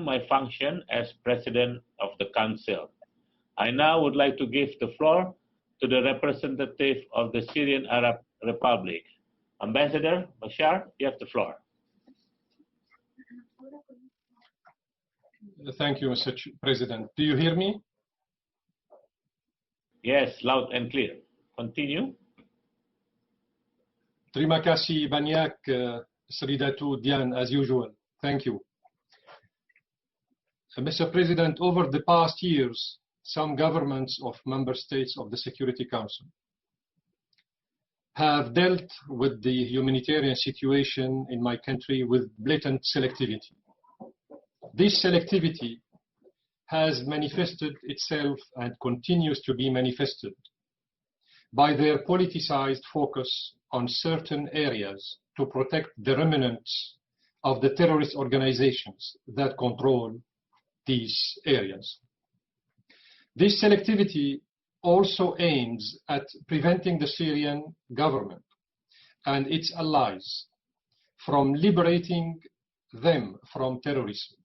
resume my function as President of the Council. I now would like to give the floor to the representative of the Syrian Arab Republic. Ambassador Bashar, you have the floor. Thank you, Mr. President. Do you hear me? Yes, loud and clear. Continue. Terima kasih banyak, Sri Datu Dian, as usual. Thank you. Mr. President, over the past years, some governments of member states of the Security Council have dealt with the humanitarian situation in my country with blatant selectivity. This selectivity has manifested itself and continues to be manifested by their politicized focus on certain areas to protect the remnants of the terrorist organizations that control these areas. This selectivity also aims at preventing the Syrian government and its allies from liberating them from terrorism.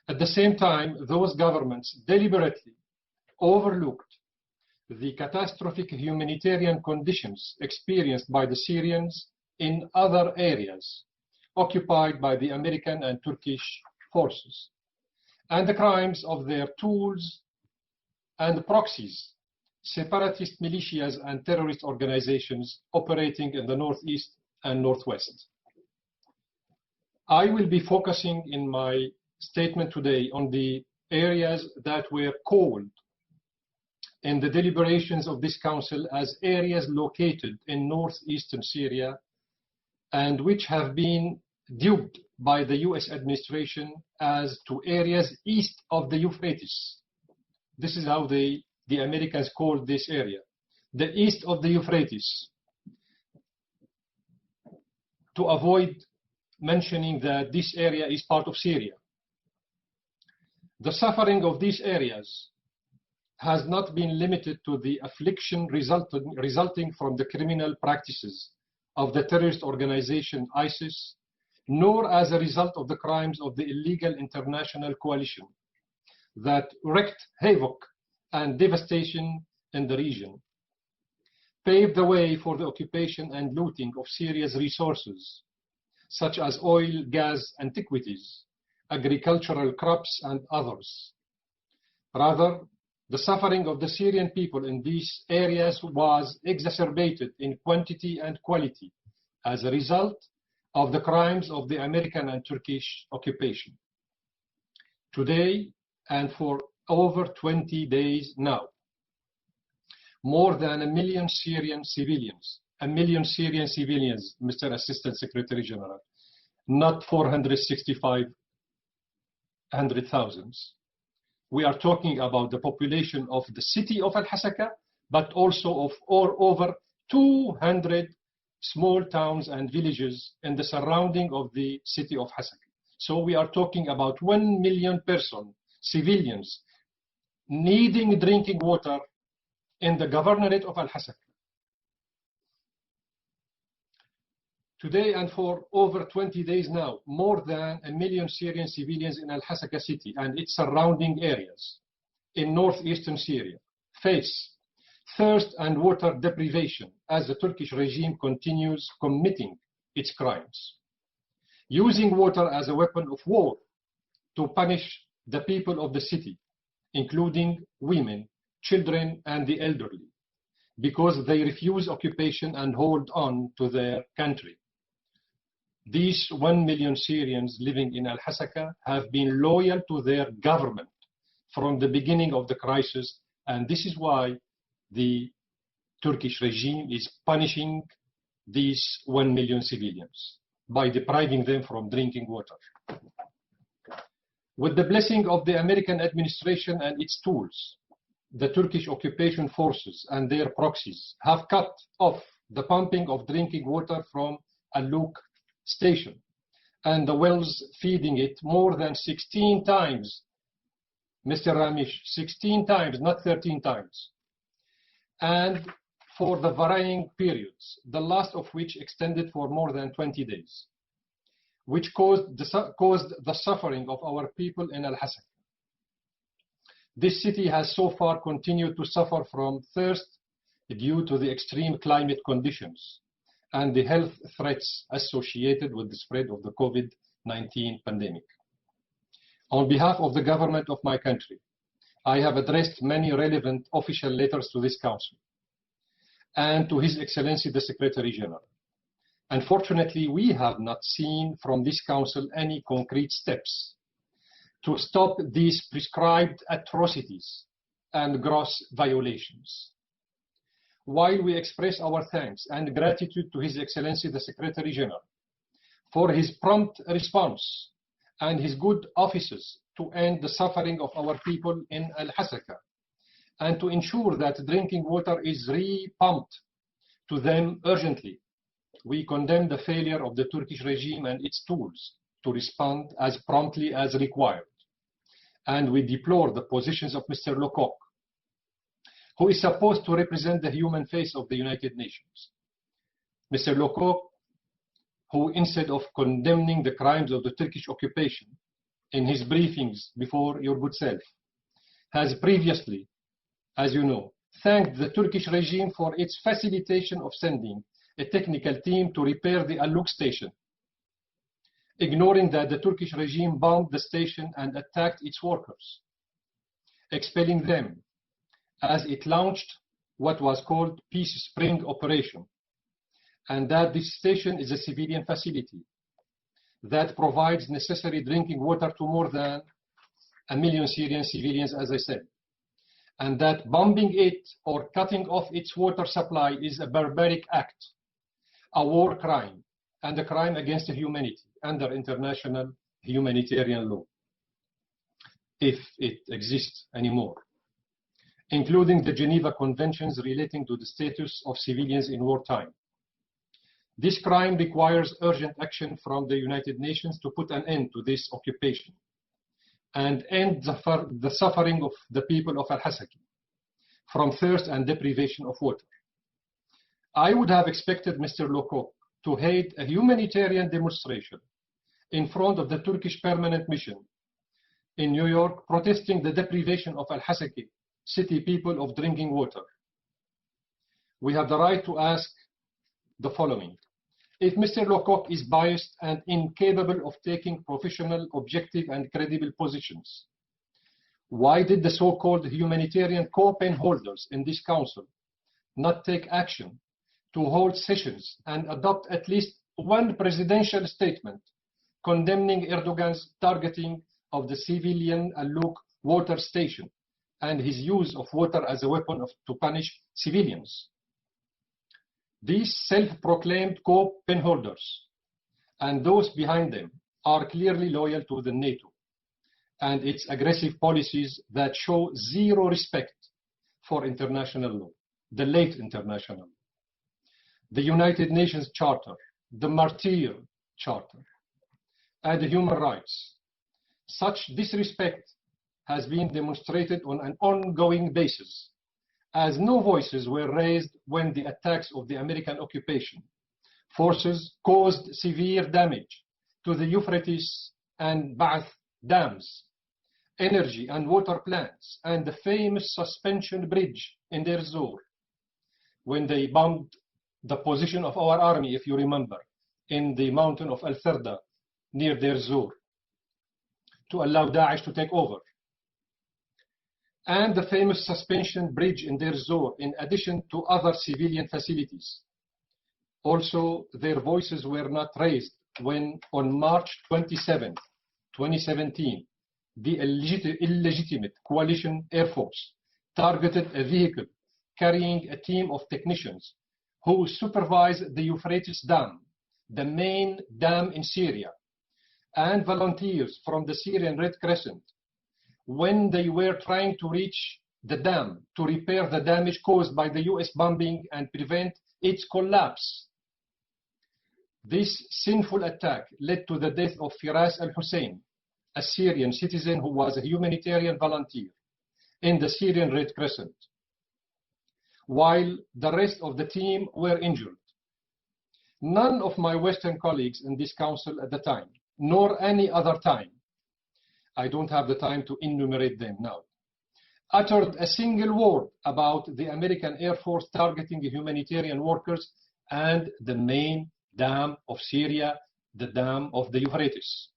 At the same time, those governments deliberately overlooked the catastrophic humanitarian conditions experienced by the Syrians in other areas occupied by the American and Turkish forces, and the crimes of their tools and proxies, separatist militias and terrorist organizations operating in the northeast and northwest. I will be focusing in my statement today on the areas that were called in the deliberations of this council as areas located in northeastern Syria and which have been dubbed by the US administration as to areas east of the Euphrates. This is how the Americans called this area, the east of the Euphrates, to avoid mentioning that this area is part of Syria. The suffering of these areas has not been limited to the affliction resulting from the criminal practices of the terrorist organization ISIS, nor as a result of the crimes of the illegal international coalition that wreaked havoc and devastation in the region, paved the way for the occupation and looting of Syria's resources, such as oil, gas, antiquities, agricultural crops, and others. Rather, the suffering of the Syrian people in these areas was exacerbated in quantity and quality as a result of the crimes of the American and Turkish occupation. Today, and for over 20 days now, more than 1 million Syrian civilians, Mr. Assistant Secretary General, not 465,000. We are talking about the population of the city of Al-Hasaka, but also of over 200 small towns and villages in the surrounding of the city of Hasaka. So we are talking about 1 million civilians, needing drinking water in the governorate of Al-Hasaka. Today and for over 20 days now, more than 1 million Syrian civilians in Al-Hasaka city and its surrounding areas in northeastern Syria face thirst and water deprivation as the Turkish regime continues committing its crimes, using water as a weapon of war to punish the people of the city, including women, children, and the elderly, because they refuse occupation and hold on to their country. These 1 million Syrians living in Al-Hasaka have been loyal to their government from the beginning of the crisis, and this is why the Turkish regime is punishing these 1 million civilians by depriving them from drinking water. With the blessing of the American administration and its tools, the Turkish occupation forces and their proxies have cut off the pumping of drinking water from Al-Luk station and the wells feeding it more than 16 times, Mr. Ramesh, 16 times, not 13 times, and for the varying periods, the last of which extended for more than 20 days. which caused the suffering of our people in Al-Hasaka. This city has so far continued to suffer from thirst due to the extreme climate conditions and the health threats associated with the spread of the COVID-19 pandemic. On behalf of the government of my country, I have addressed many relevant official letters to this Council and to His Excellency the Secretary General. Unfortunately, we have not seen from this Council any concrete steps to stop these prescribed atrocities and gross violations. While we express our thanks and gratitude to His Excellency the Secretary General for his prompt response and his good offices to end the suffering of our people in Al-Hasaka and to ensure that drinking water is re-pumped to them urgently, we condemn the failure of the Turkish regime and its tools to respond as promptly as required. And we deplore the positions of Mr. Lecoq, who is supposed to represent the human face of the United Nations. Mr. Lecoq, who instead of condemning the crimes of the Turkish occupation in his briefings before your good self, has previously, as you know, thanked the Turkish regime for its facilitation of sending a technical team to repair the Al-Luq station, ignoring that the Turkish regime bombed the station and attacked its workers, expelling them as it launched what was called Peace Spring Operation, and that this station is a civilian facility that provides necessary drinking water to more than 1 million Syrian civilians, as I said, and that bombing it or cutting off its water supply is a barbaric act, a war crime, and a crime against humanity under international humanitarian law, if it exists anymore, including the Geneva Conventions relating to the status of civilians in wartime. This crime requires urgent action from the United Nations to put an end to this occupation and end the suffering of the people of Al-Hasaki from thirst and deprivation of water. I would have expected Mr. Lecoq to head a humanitarian demonstration in front of the Turkish permanent mission in New York, protesting the deprivation of Al-Hasaki city people of drinking water. We have the right to ask the following. If Mr. Lecoq is biased and incapable of taking professional, objective, and credible positions, why did the so-called humanitarian co-pen holders in this council not take action to hold sessions and adopt at least one presidential statement condemning Erdogan's targeting of the civilian Al-Luq water station and his use of water as a weapon to punish civilians? These self-proclaimed co-pen holders and those behind them are clearly loyal to the NATO and its aggressive policies that show zero respect for international law, the late international law, the United Nations Charter, the Martyr Charter, and the human rights. Such disrespect has been demonstrated on an ongoing basis, as no voices were raised when the attacks of the American occupation forces caused severe damage to the Euphrates and Ba'ath dams, energy and water plants, and the famous suspension bridge in Deir Zor, when they bombed the position of our army, if you remember, in the mountain of Al-Tharda near Deir Zor, to allow Daesh to take over. And the famous suspension bridge in Deir Zor, in addition to other civilian facilities. Also, their voices were not raised when, on March 27, 2017, the illegitimate coalition air force targeted a vehicle carrying a team of technicians who supervise the Euphrates Dam, the main dam in Syria, and volunteers from the Syrian Red Crescent, when they were trying to reach the dam to repair the damage caused by the US bombing and prevent its collapse. This sinful attack led to the death of Firas al-Hussein, a Syrian citizen who was a humanitarian volunteer in the Syrian Red Crescent, while the rest of the team were injured. None of my Western colleagues in this council at the time, nor any other time, I don't have the time to enumerate them now, uttered a single word about the American Air Force targeting humanitarian workers and the main dam of Syria, the dam of the Euphrates.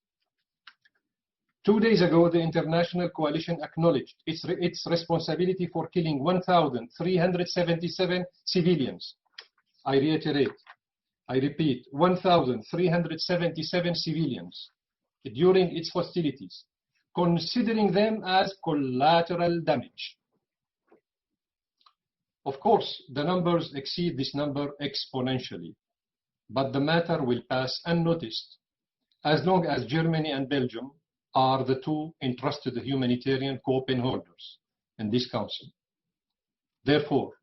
2 days ago, the international coalition acknowledged its responsibility for killing 1,377 civilians. I repeat, 1,377 civilians during its hostilities, considering them as collateral damage. Of course, the numbers exceed this number exponentially, but the matter will pass unnoticed as long as Germany and Belgium are the two entrusted humanitarian co-pen holders in this council. Therefore,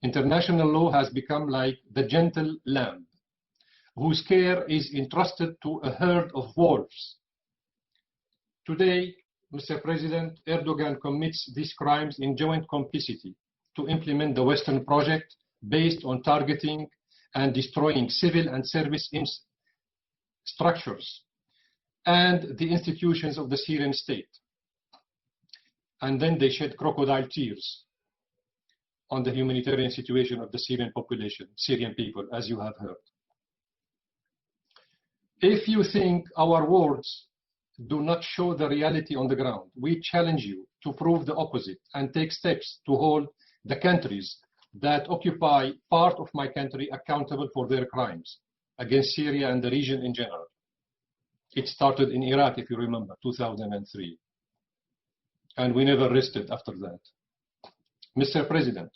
international law has become like the gentle lamb, whose care is entrusted to a herd of wolves. Today, Mr. President, Erdogan commits these crimes in joint complicity to implement the Western project based on targeting and destroying civil and service structures and the institutions of the Syrian state. And then they shed crocodile tears on the humanitarian situation of the Syrian population, Syrian people, as you have heard. If you think our words do not show the reality on the ground, we challenge you to prove the opposite and take steps to hold the countries that occupy part of my country accountable for their crimes against Syria and the region in general. It started in Iraq, if you remember, 2003. And we never rested after that. Mr. President,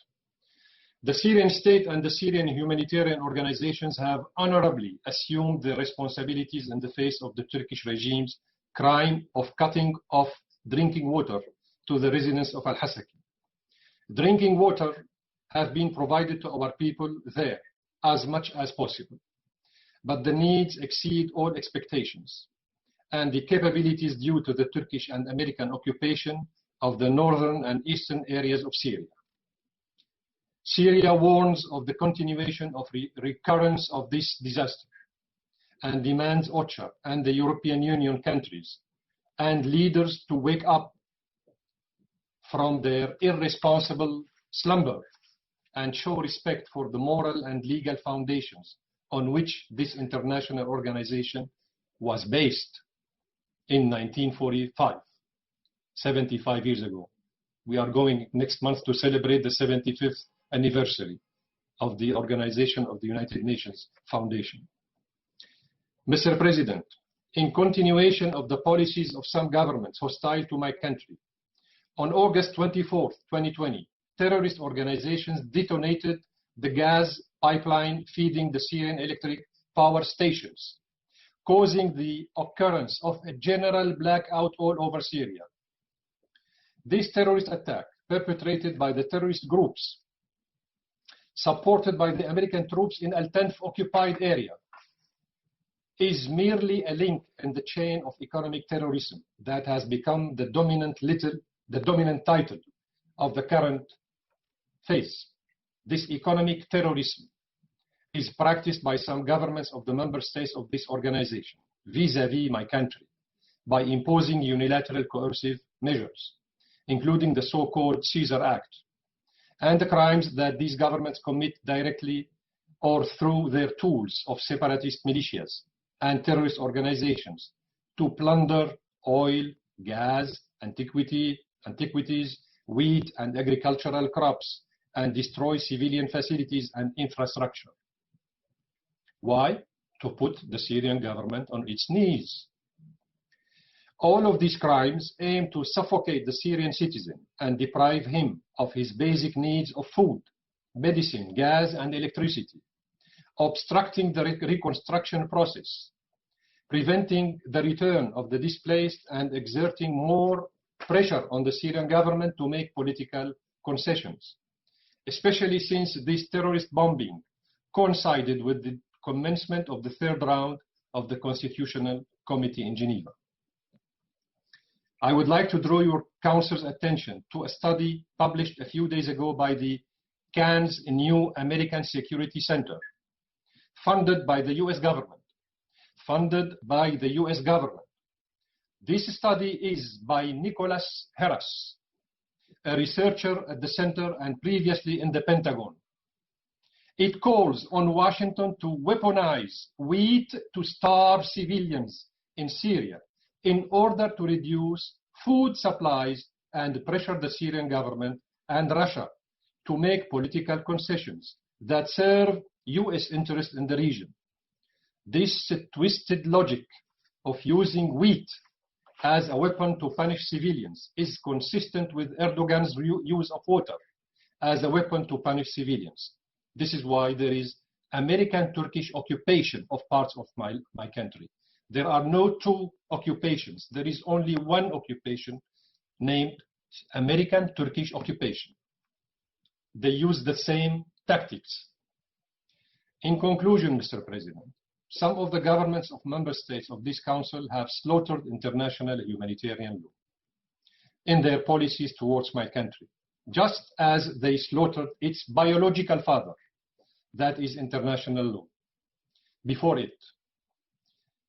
the Syrian state and the Syrian humanitarian organizations have honorably assumed their responsibilities in the face of the Turkish regime's crime of cutting off drinking water to the residents of Al-Hasaki. Drinking water has been provided to our people there as much as possible, but the needs exceed all expectations, and the capabilities due to the Turkish and American occupation of the northern and eastern areas of Syria. Syria warns of the continuation of recurrence of this disaster and demands OCHA and the European Union countries and leaders to wake up from their irresponsible slumber and show respect for the moral and legal foundations on which this international organization was based in 1945, 75 years ago. We are going next month to celebrate the 75th anniversary of the Organization of the United Nations Foundation. Mr. President, in continuation of the policies of some governments hostile to my country, on August 24, 2020, terrorist organizations detonated the gas pipeline feeding the Syrian electric power stations, causing the occurrence of a general blackout all over Syria. This terrorist attack, perpetrated by the terrorist groups supported by the American troops in Al-Tanf occupied area, is merely a link in the chain of economic terrorism that has become the dominant title of the current phase. This economic terrorism is practiced by some governments of the member states of this organization vis-à-vis my country by imposing unilateral coercive measures, including the so-called Caesar Act, and the crimes that these governments commit directly or through their tools of separatist militias and terrorist organizations to plunder oil, gas, antiquities, wheat and agricultural crops, and destroy civilian facilities and infrastructure. Why? To put the Syrian government on its knees. All of these crimes aim to suffocate the Syrian citizen and deprive him of his basic needs of food, medicine, gas, and electricity, obstructing the reconstruction process, preventing the return of the displaced, and exerting more pressure on the Syrian government to make political concessions, especially since this terrorist bombing coincided with the commencement of the third round of the Constitutional Committee in Geneva. I would like to draw your Council's attention to a study published a few days ago by the Cannes New American Security Center, funded by the US government. Funded by the US government. This study is by Nicholas Harris, a researcher at the center and previously in the Pentagon. It calls on Washington to weaponize wheat to starve civilians in Syria in order to reduce food supplies and pressure the Syrian government and Russia to make political concessions that serve US interests in the region. This twisted logic of using wheat as a weapon to punish civilians is consistent with Erdogan's use of water as a weapon to punish civilians. This is why there is American-Turkish occupation of parts of my country. There are no two occupations. There is only one occupation named American-Turkish occupation. They use the same tactics. In conclusion, Mr. President, some of the governments of member states of this council have slaughtered international humanitarian law in their policies towards my country, just as they slaughtered its biological father, that is international law, before it.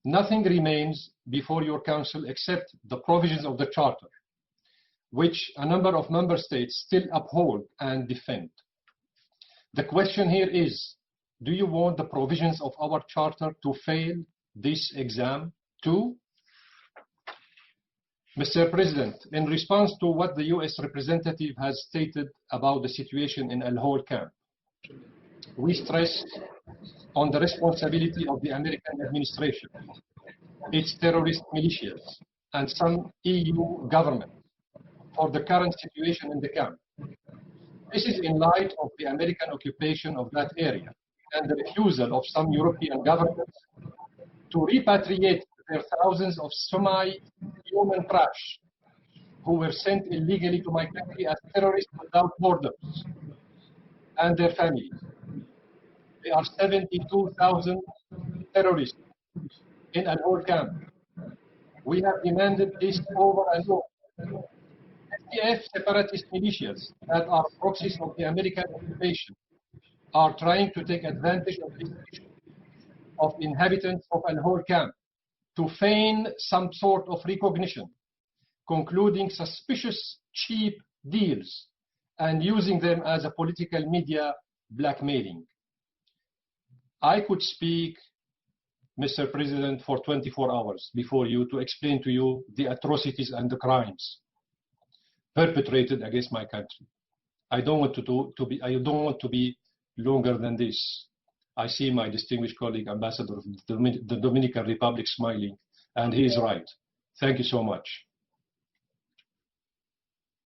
Nothing remains before your council except the provisions of the charter, which a number of member states still uphold and defend. The question here is, do you want the provisions of our charter to fail this exam too? Mr. President, in response to what the US representative has stated about the situation in Al-Hol camp, we stressed on the responsibility of the American administration, its terrorist militias, and some EU government for the current situation in the camp. This is in light of the American occupation of that area and the refusal of some European governments to repatriate their thousands of semi-human trash who were sent illegally to my country as terrorists without borders and their families. There are 72,000 terrorists in Al-Hol camp. We have demanded this over and over. SDF separatist militias that are proxies of the American occupation are trying to take advantage of this issue of inhabitants of Al-Hol camp to feign some sort of recognition, concluding suspicious cheap deals and using them as a political media blackmailing. I could speak, Mr. President, for 24 hours before you to explain to you the atrocities and the crimes perpetrated against my country. I don't want to be longer than this. I see my distinguished colleague, Ambassador of the Dominican Republic, smiling, and he is right. Thank you so much.